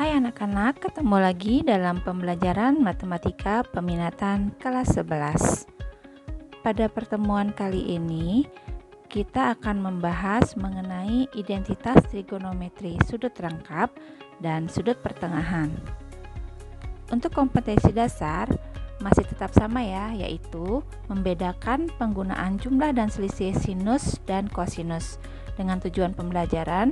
Hai anak-anak, ketemu lagi dalam pembelajaran matematika peminatan kelas 11. Pada pertemuan kali ini, kita akan membahas mengenai identitas trigonometri sudut rangkap dan sudut pertengahan. Untuk kompetensi dasar, masih tetap sama ya, yaitu membedakan penggunaan jumlah dan selisih sinus dan kosinus. Dengan tujuan pembelajaran,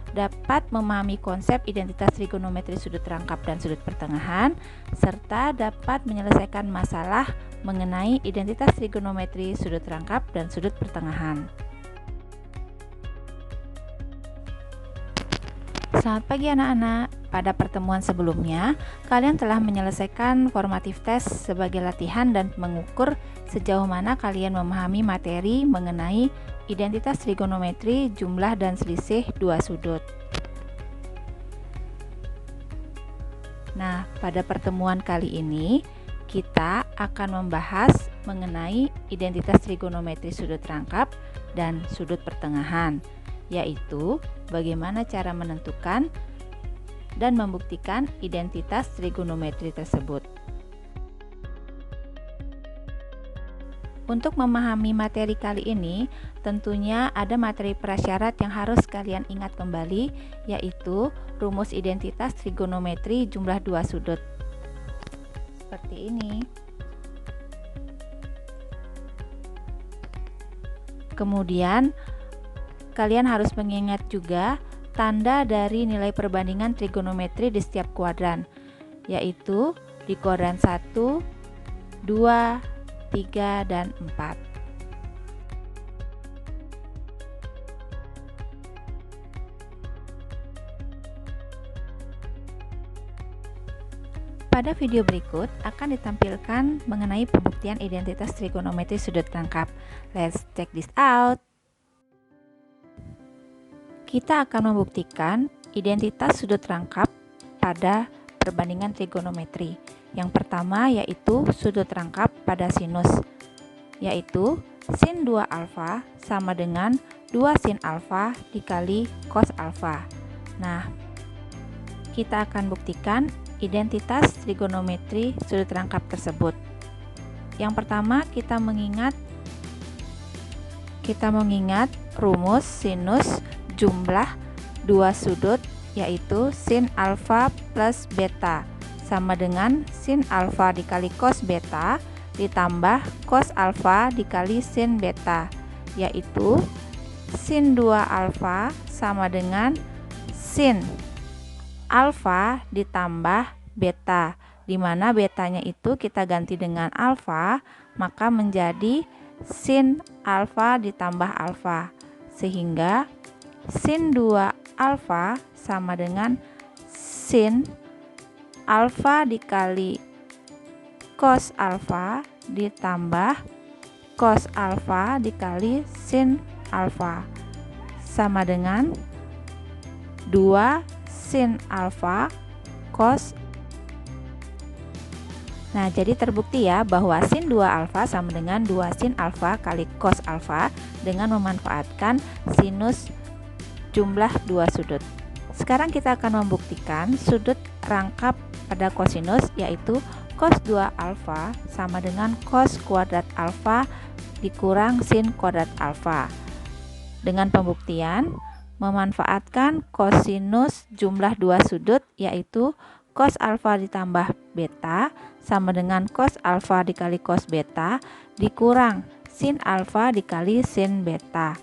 dapat memahami konsep identitas trigonometri sudut rangkap dan sudut pertengahan, serta dapat menyelesaikan masalah mengenai identitas trigonometri sudut rangkap dan sudut pertengahan. Selamat pagi anak-anak. Pada pertemuan sebelumnya, kalian telah menyelesaikan formative test sebagai latihan dan mengukur sejauh mana kalian memahami materi mengenai identitas trigonometri jumlah dan selisih dua sudut. Nah, pada pertemuan kali ini kita akan membahas mengenai identitas trigonometri sudut rangkap dan sudut pertengahan, yaitu bagaimana cara menentukan dan membuktikan identitas trigonometri tersebut. Untuk memahami materi kali ini, tentunya ada materi prasyarat yang harus kalian ingat kembali, yaitu rumus identitas trigonometri jumlah dua sudut. Seperti ini. Kemudian, kalian harus mengingat juga tanda dari nilai perbandingan trigonometri di setiap kuadran, yaitu di kuadran 1, 2, 3, dan 4. Pada video berikut akan ditampilkan mengenai pembuktian identitas trigonometri sudut rangkap. Let's check this out. Kita akan membuktikan identitas sudut rangkap pada perbandingan trigonometri. Yang pertama yaitu sudut rangkap pada sinus, yaitu sin 2 alfa sama dengan 2 sin alfa dikali cos alfa. Nah, kita akan buktikan identitas trigonometri sudut rangkap tersebut. Yang pertama kita mengingat rumus sinus jumlah dua sudut, yaitu sin alfa plus beta sama dengan sin alfa dikali cos beta ditambah cos alfa dikali sin beta, yaitu sin 2 alfa sama dengan sin alfa ditambah beta, di mana betanya itu kita ganti dengan alfa, maka menjadi sin alfa ditambah alfa, sehingga sin 2 alfa sama dengan sin alfa dikali cos alfa ditambah cos alfa dikali sin alfa sama dengan 2 sin alfa cos. Nah, jadi terbukti ya bahwa sin 2 alfa sama dengan 2 sin alfa kali cos alfa dengan memanfaatkan sinus jumlah dua sudut. Sekarang kita akan membuktikan sudut rangkap pada kosinus, yaitu cos 2 alfa sama dengan cos kuadrat alfa dikurang sin kuadrat alfa. Dengan pembuktian memanfaatkan kosinus jumlah dua sudut, yaitu cos alfa ditambah beta sama dengan cos alfa dikali cos beta dikurang sin alfa dikali sin beta.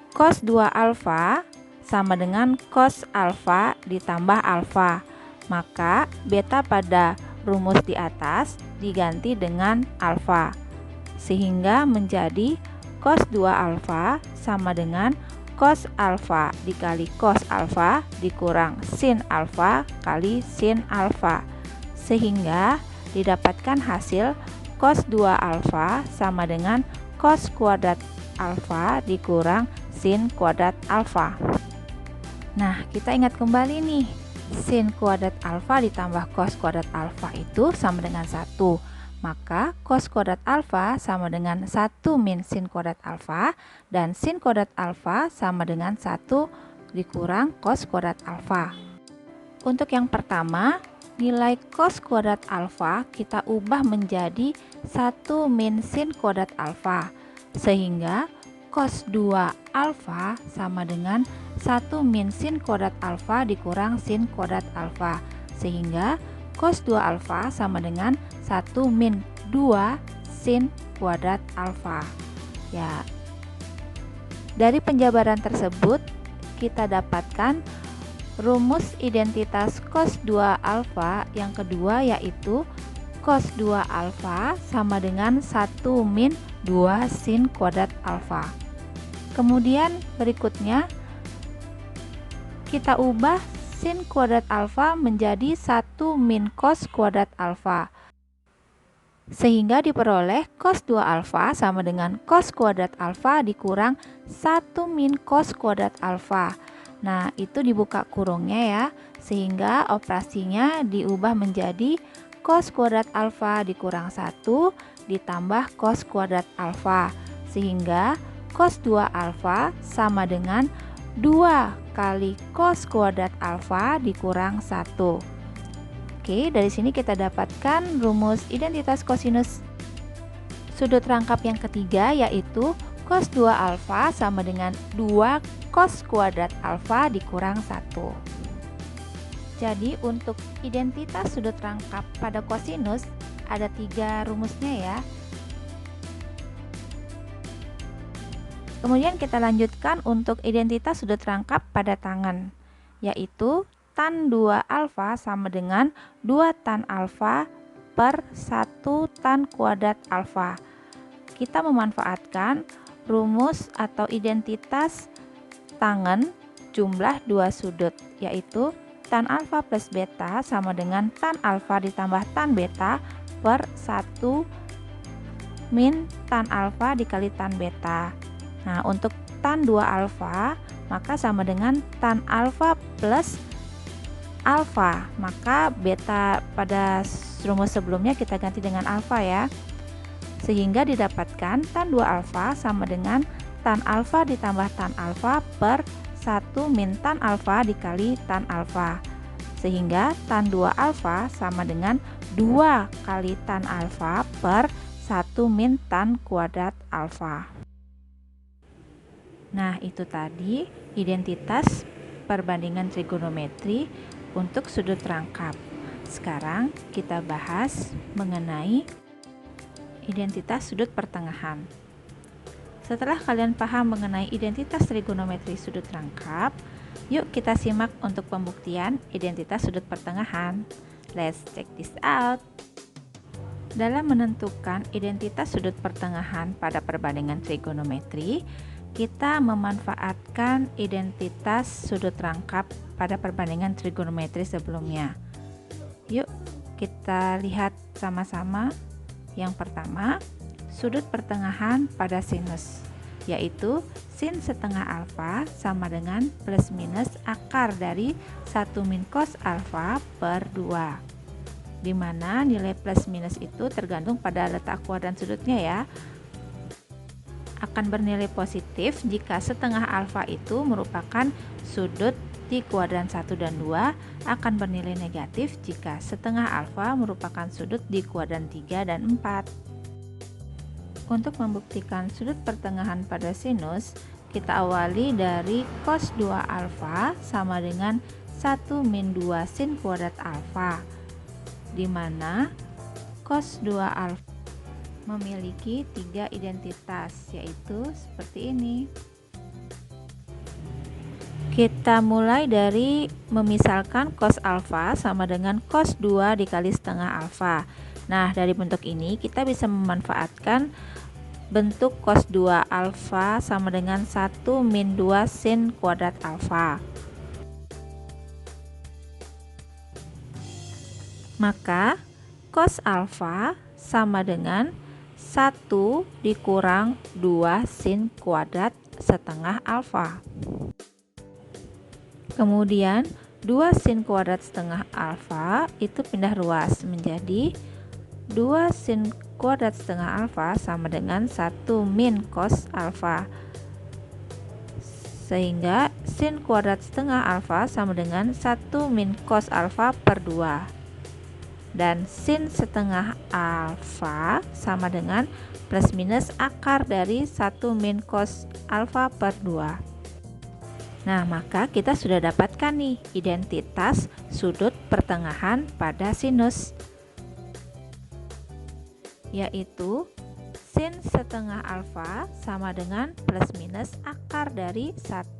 Cos 2 alfa sama dengan cos alfa ditambah alfa, maka beta pada rumus di atas diganti dengan alfa, sehingga menjadi cos 2 alfa sama dengan cos alfa dikali cos alfa dikurang sin alfa kali sin alfa, sehingga didapatkan hasil cos 2 alfa sama dengan cos kuadrat alfa dikurang sin kuadrat alfa. Nah, kita ingat kembali nih, sin kuadrat alfa ditambah cos kuadrat alfa itu sama dengan 1. Maka cos kuadrat alfa sama dengan 1 min sin kuadrat alfa, dan sin kuadrat alfa sama dengan 1 dikurang cos kuadrat alfa. Untuk yang pertama, nilai cos kuadrat alfa kita ubah menjadi 1 min sin kuadrat alfa, sehingga cos 2 alfa sama dengan 1 min sin kuadrat alfa dikurang sin kuadrat alfa, sehingga cos 2 alfa sama dengan 1 min 2 sin kuadrat alfa. Ya, dari penjabaran tersebut kita dapatkan rumus identitas cos 2 alfa yang kedua, yaitu cos 2 alfa sama dengan 1 min 2 sin kuadrat alfa. Kemudian berikutnya kita ubah sin kuadrat alfa menjadi 1 min cos kuadrat alfa, sehingga diperoleh cos 2 alfa sama dengan cos kuadrat alfa dikurang 1 min cos kuadrat alfa. Nah, itu dibuka kurungnya ya, sehingga operasinya diubah menjadi cos kuadrat alfa dikurang 1 ditambah cos kuadrat alfa, sehingga cos 2 alfa sama dengan 2 kali cos kuadrat alfa dikurang 1. Oke, dari sini kita dapatkan rumus identitas kosinus sudut rangkap yang ketiga, yaitu cos 2 alfa sama dengan 2 cos kuadrat alfa dikurang 1. Jadi untuk identitas sudut rangkap pada kosinus ada 3 rumusnya ya. Kemudian kita lanjutkan untuk identitas sudut rangkap pada tangen, yaitu tan 2 alfa sama dengan 2 tan alfa per 1 tan kuadrat alfa. Kita memanfaatkan rumus atau identitas tangen jumlah 2 sudut, yaitu tan alfa plus beta sama dengan tan alfa ditambah tan beta per 1 min tan alfa dikali tan beta. Nah, untuk tan 2 alfa maka sama dengan tan alfa plus alfa, maka beta pada rumus sebelumnya kita ganti dengan alfa ya, sehingga didapatkan tan 2 alfa sama dengan tan alfa ditambah tan alfa per 1 min tan alfa dikali tan alfa, sehingga tan 2 alfa sama dengan 2 kali tan alfa per 1 min tan kuadrat alfa. Nah, itu tadi identitas perbandingan trigonometri untuk sudut rangkap. Sekarang kita bahas mengenai identitas sudut pertengahan. Setelah kalian paham mengenai identitas trigonometri sudut rangkap, yuk kita simak untuk pembuktian identitas sudut pertengahan. Let's check this out. Dalam menentukan identitas sudut pertengahan pada perbandingan trigonometri, kita memanfaatkan identitas sudut rangkap pada perbandingan trigonometri sebelumnya. Yuk kita lihat sama-sama. Yang pertama, sudut pertengahan pada sinus, yaitu sin setengah alfa sama dengan plus minus akar dari 1 min cos alfa per 2, di mana nilai plus minus itu tergantung pada letak kuadran sudutnya ya. Akan bernilai positif jika setengah alfa itu merupakan sudut di kuadran 1 dan 2, akan bernilai negatif jika setengah alfa merupakan sudut di kuadran 3 dan 4. Untuk membuktikan sudut pertengahan pada sinus, kita awali dari cos 2 alfa sama dengan 1 min 2 sin kuadrat alfa, di mana cos 2 alfa memiliki 3 identitas, yaitu seperti ini. Kita mulai dari memisalkan cos alfa sama dengan cos 2 dikali setengah alfa. Nah, dari bentuk ini kita bisa memanfaatkan bentuk cos 2 alfa sama dengan 1 min 2 sin kuadrat alfa. Maka cos alfa sama dengan 1 dikurang 2 sin kuadrat setengah alfa. Kemudian 2 sin kuadrat setengah alfa itu pindah ruas menjadi 2 sin kuadrat setengah alfa sama dengan 1 min cos alfa. Sehingga sin kuadrat setengah alfa sama dengan 1 min cos alfa per 2. Dan sin setengah alfa sama dengan plus minus akar dari 1 min cos alfa per 2. Nah, maka kita sudah dapatkan nih identitas sudut pertengahan pada sinus, yaitu sin setengah alfa sama dengan plus minus akar dari 1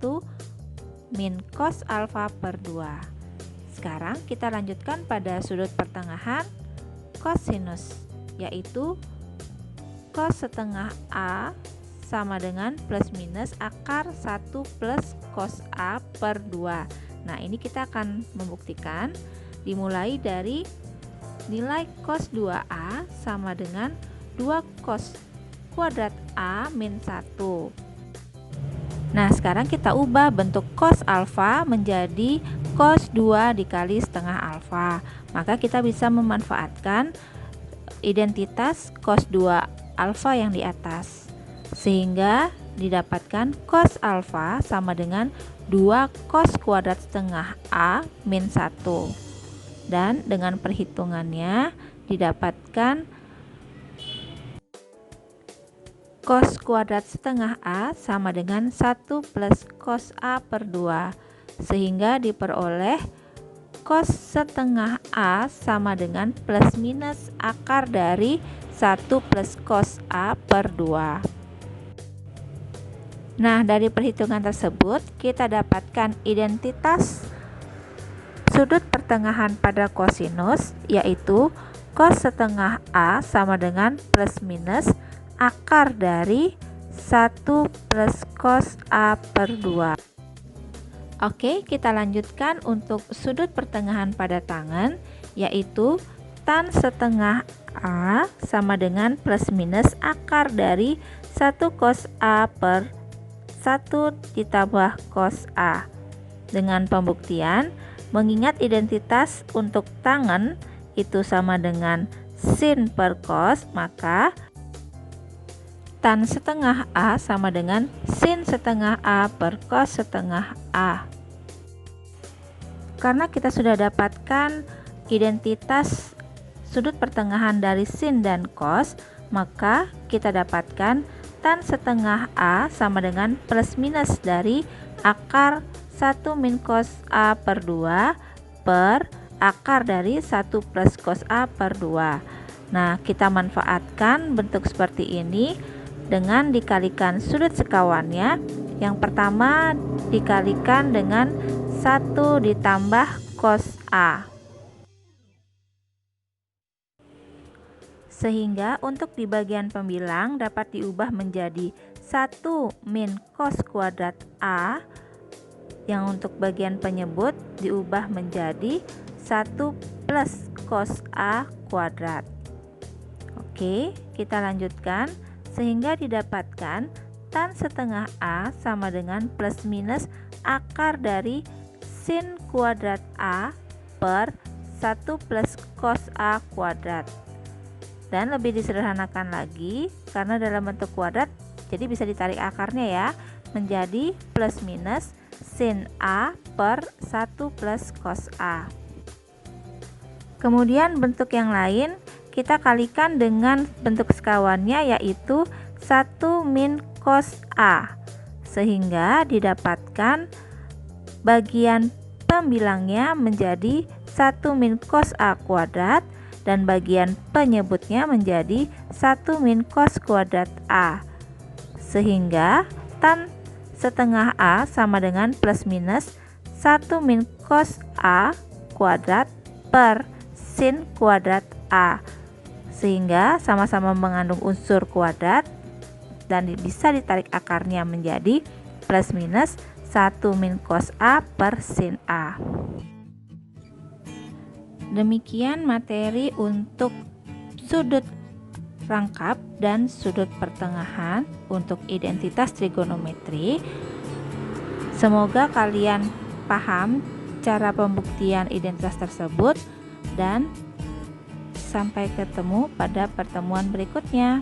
min cos alfa per 2. Sekarang kita lanjutkan pada sudut pertengahan kosinus, yaitu cos setengah A sama dengan plus minus akar 1 plus cos A per 2. Nah, ini kita akan membuktikan dimulai dari nilai cos 2A sama dengan 2 cos kuadrat A min 1. Nah, sekarang kita ubah bentuk cos alfa menjadi cos 2 dikali setengah alfa. Maka kita bisa memanfaatkan identitas cos 2 alfa yang di atas, sehingga didapatkan cos alfa sama dengan 2 cos kuadrat setengah A min 1. Dan dengan perhitungannya didapatkan cos kuadrat setengah A sama dengan 1 plus cos A per 2, sehingga diperoleh cos setengah A sama dengan plus minus akar dari 1 plus cos A per 2. Nah, dari perhitungan tersebut kita dapatkan identitas sudut pertengahan pada kosinus, yaitu cos setengah A sama dengan plus minus akar dari 1 plus cos A per 2. Oke, kita lanjutkan untuk sudut pertengahan pada tangan, yaitu tan setengah A sama dengan plus minus akar dari 1 cos A per 1 ditambah cos A. Dengan pembuktian, mengingat identitas untuk tangan itu sama dengan sin per cos, maka tan setengah A sama dengan sin setengah A per cos setengah A. Karena kita sudah dapatkan identitas sudut pertengahan dari sin dan cos, maka kita dapatkan tan setengah A sama dengan plus minus dari akar 1 min cos A per 2 per akar dari 1 plus cos A per 2. Nah, kita manfaatkan bentuk seperti ini dengan dikalikan sudut sekawannya. Yang pertama dikalikan dengan 1 ditambah cos A, sehingga untuk di bagian pembilang dapat diubah menjadi 1 min cos kuadrat A, yang untuk bagian penyebut diubah menjadi 1 plus cos A kuadrat. Oke, kita lanjutkan, sehingga didapatkan tan setengah A sama dengan plus minus akar dari sin kuadrat A per 1 plus cos A kuadrat. Dan lebih disederhanakan lagi, karena dalam bentuk kuadrat, jadi bisa ditarik akarnya ya, menjadi plus minus sin A per 1 plus cos A. Kemudian bentuk yang lain kita kalikan dengan bentuk sekawannya, yaitu 1 min cos A, sehingga didapatkan bagian pembilangnya menjadi 1 min cos A kuadrat dan bagian penyebutnya menjadi 1 min cos kuadrat A, sehingga tan setengah A sama dengan plus minus 1 min cos A kuadrat per sin kuadrat A, sehingga sama-sama mengandung unsur kuadrat dan bisa ditarik akarnya menjadi plus minus 1 min cos A per sin A. Demikian materi untuk sudut rangkap dan sudut pertengahan untuk identitas trigonometri. Semoga kalian paham cara pembuktian identitas tersebut, dan sampai ketemu pada pertemuan berikutnya.